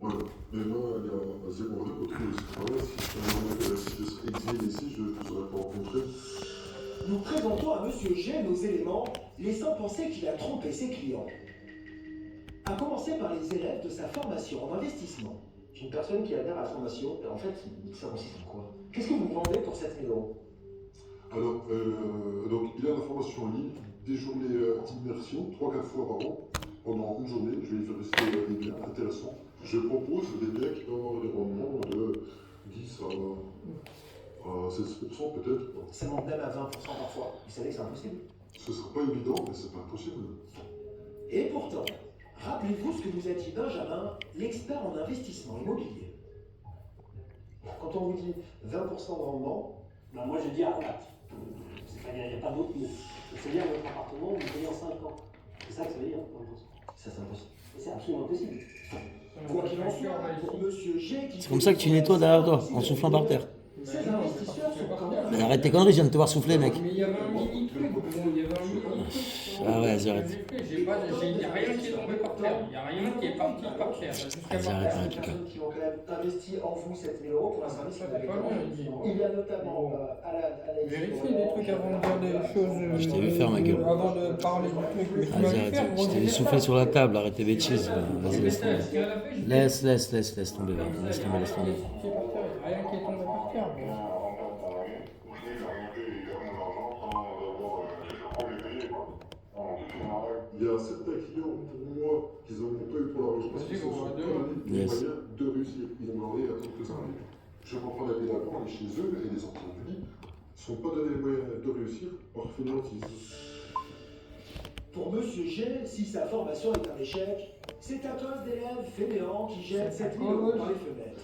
Voilà. Mais moi, il y a 0 heure, autour de ce travail, si je serais exilé ici, je ne vous aurais pas rencontré. Nous présentons à Monsieur G nos éléments, laissant penser qu'il a trompé ses clients. À commencer par les élèves de sa formation en investissement. Une personne qui adhère à la formation, en fait, il sert aussi sur quoi? Qu'est-ce que vous vendez pour 7 000 euros? Alors, donc, il a la formation en ligne, des journées d'immersion, 3-4 fois par an. Pendant une journée, je vais lui faire rester des biens intéressants. Je propose des biens qui peuvent avoir des rendements de 10 à 16% peut-être. Ça monte même à 20% parfois. Vous savez que c'est impossible. Ce ne sera pas évident, mais c'est pas impossible. Et pourtant, rappelez-vous ce que nous a dit Benjamin, l'expert en investissement immobilier. Quand on vous dit 20% de rendement, ben moi je dis à 4. Il n'y a pas d'autre mot. C'est-à-dire votre appartement, vous payez en 5 ans. C'est ça que ça veut dire. ça c'est impossible. C'est absolument impossible. Quoi qu'il en soit, pour Monsieur G... C'est comme ça que tu nettoies derrière toi, en soufflant par terre. Ces investisseurs sont quand même... Mais arrête tes conneries, je viens de te voir souffler, mec. Mais il y avait un mini truc, il y avait un mini truc. Ah ouais, j'arrête. Il n'y a rien qui est tombé par terre, il n'y a rien qui est parti par terre. Jusqu'à J'arrête Il y a avec des le cas. personnes qui ont quand même investi en vous 7 000 euros pour un service Ça, que vous c'est avez pas pas. loin, il dit. Il y a notamment à la Vérifiez des trucs avant de dire des choses. Je t'ai vu faire ma gueule. Avant de parler du truc que tu Vas-y, m'as fait arrête. faire. Je t'ai vu souffler sur la table, arrête tes bêtises. Vas-y, laisse tomber. Laisse tomber, va. Laisse tomber, laisse tomber. Rien qui est tombé par terre. Il y a certains clients, pour moi, qui n'en ont pas eu pour l'argent parce qu'ils se sont pas donné les Yes. moyens de réussir. Ils ont demandé à quelques années. Je reprends la pédagogie, aller chez eux et les sorties de vie ne sont pas donné les moyens de réussir par fainéantise. Pour Monsieur G, si sa formation est un échec, c'est à cause d'élèves fainéants qui jettent 7 000 euros par les fenêtres.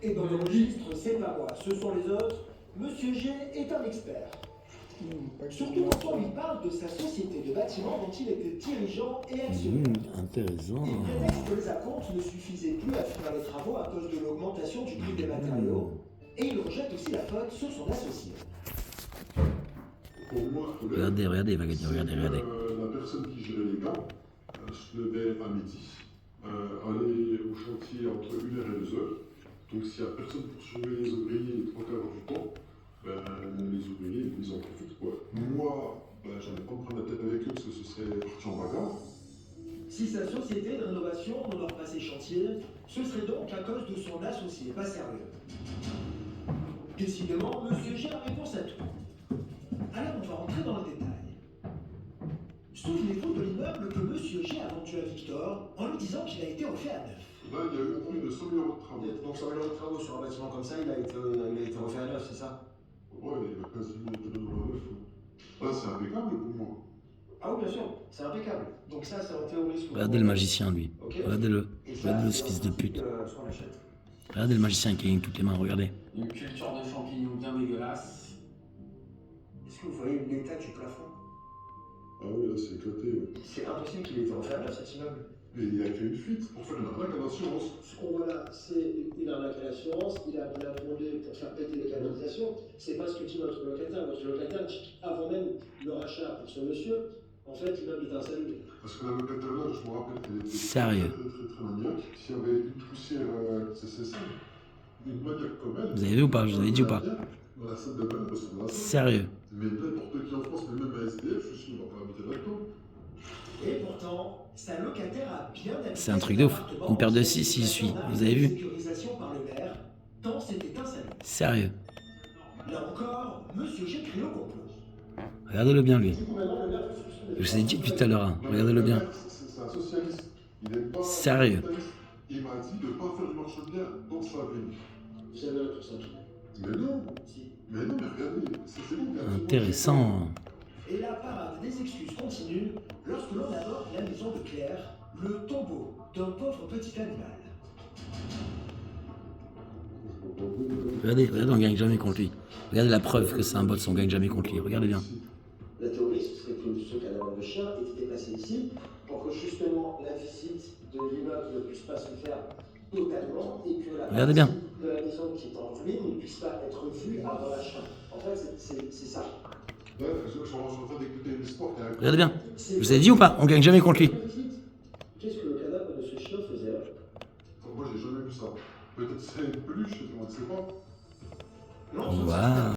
Et dans le registre, c'est pas moi, ce sont les autres. Monsieur G est un expert. Surtout quand on lui parle de sa société de bâtiment dont il était dirigeant et actionnaire. Intéressant. Il prétexte que les acomptes ne suffisaient plus à finir les travaux à cause de l'augmentation du prix des matériaux. Et il rejette aussi la faute sur son associé. Pour moi, Regardez, il va gagner, regardez. La personne qui gérait les gants se levait à midi, allait au chantier entre 1h et 2h. Donc s'il n'y a personne pour surveiller les ouvriers les 3 quarts du temps, les ouvriers, ils en profitent quoi. Moi, j'allais pas me prendre la tête avec eux parce que ce serait parti en bagarre. Si sa société de rénovation n'honore pas ses chantiers, ce serait donc à cause de son associé, pas sérieux. Décidément, Monsieur G a réponse à tout. Alors on va rentrer dans le détail. Souvenez-vous de l'immeuble que Monsieur G a vendu à Victor en lui disant qu'il a été refait à neuf. Là, il y a eu plus de 100 000 euros de travaux. Donc 100 000 euros de travaux sur un bâtiment comme ça, il a été refait à neuf, c'est ça? Ouais, il a quasiment été rénové à neuf. Là, c'est impeccable pour moi. Ah oui, bien sûr, c'est impeccable. Donc ça, c'est en théorie. Regardez le magicien, lui. Ok. Regardez-le. Et ça, Regardez ce c'est fils de pute. ce qu'on achète. Regardez le magicien qui gagne toutes les mains, regardez. Une culture de champignons bien dégueulasse. Est-ce que vous voyez l'état du plafond? Ah oui, là, c'est éclaté. Ouais. C'est impossible qu'il ait été refait à neuf, cet immeuble. Mais il a fait une fuite pour faire une arnaque à l'assurance. Ce qu'on voit là, c'est une arnaque à l'assurance, il a demandé pour faire péter les canalisations. C'est pas ce que dit notre locataire. Notre locataire dit qu'avant même le rachat pour ce monsieur, en fait, l'immeuble était insalubre. Parce que la locataire là, je me rappelle qu'elle était Sérieux. très maniaque. S'il y avait une poussière, c'est ça. Une maniaque comme elle. Vous avez vu ou pas? Je vous avais dit ou pas? Dans la salle de bain, elle ressemble à ça. Sérieux. Mais n'importe qui en France, mais même un SDF, je suis, on va pas habiter là-dedans. Et pourtant, sa locataire a bien habité. C'est un truc de ouf. Une paire de 6, il suit. Vous avez vu? Sécurisation par le maire, tant c'était insalubre. Sérieux. Là encore, Monsieur G crie au complot. Regardez-le bien, lui. Du coup, maintenant, le maire peut soupçonner. Je vous ai dit depuis tout à l'heure, hein. Regardez-le bien. C'est un socialiste. Il n'est pas. Sérieux. capitaliste. Il m'a dit de ne pas faire du marchand de biens dans sa ville. Vous avez la ça. Mais non. Si. Mais non, mais regardez. C'est bon. Intéressant. Et la parade des excuses continue lorsque l'on aborde la maison de Claire, le tombeau d'un pauvre petit animal. Regardez, on gagne jamais contre lui. Regardez la preuve que c'est un bot, on gagne jamais contre lui. Regardez bien. La théorie, ce serait que ce cadavre de chien ait été placé ici pour que justement la visite de l'immeuble ne puisse pas se faire totalement et que la Regardez bien. partie de la maison qui est en ruine ne puisse pas être vue avant l'achat. En fait, c'est ça. Ouais, je suis en train d'écouter l'histoire. Regardez bien. Je vous ai dit ou pas? On gagne jamais contre lui. Qu'est-ce que le cadavre de ce chien faisait? Moi, j'ai jamais vu ça. Peut-être c'est une peluche, on ne sait pas. L'entretien Waouh.